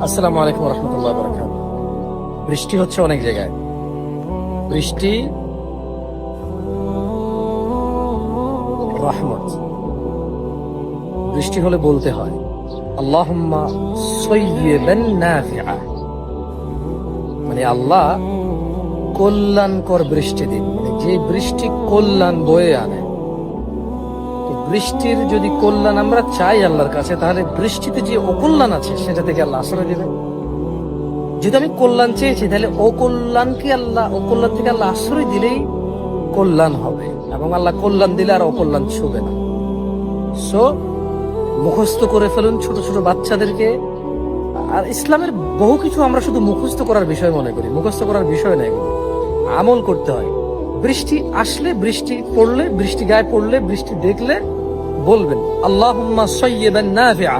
আসসালামু আলাইকুম রহমতুল্লাহ বরকাত। বৃষ্টি হচ্ছে অনেক জায়গায়। বৃষ্টি রহমত। বৃষ্টি হলে বলতে হয় আল্লাহুম্মা সাইয়্যিবান নাফিআ, মানে আল্লাহ কল্যাণকর বৃষ্টি দিন, মানে যে বৃষ্টি কল্যাণ বয়ে আনে। তো বৃষ্টির যদি কল্যাণ আমরা চাই আল্লাহর কাছে, তাহলে বৃষ্টিতে যে অকল্যাণ আছে সেটা থেকে আল্লাহ আশ্রয় দেবে। যদি আমি কল্যাণ চেয়েছি, তাহলে অকল্যাণ থেকে আল্লাহ আশ্রয় দিলেই কল্যাণ হবে, এবং আল্লাহ কল্যাণ দিলে আর অকল্যাণ ছুবে না। সো মুখস্থ করে ফেলুন ছোট ছোট বাচ্চাদেরকে। আর ইসলামের বহু কিছু আমরা শুধু মুখস্থ করার বিষয় মনে করি, মুখস্থ করার বিষয় না, এগুলো আমল করতে হয়। বৃষ্টি আসলে, বৃষ্টি পড়লে, বৃষ্টি গায়ে পড়লে, বৃষ্টি দেখলে বলবেন আল্লাহুম্মা সাইয়্যিবান নাফিআ।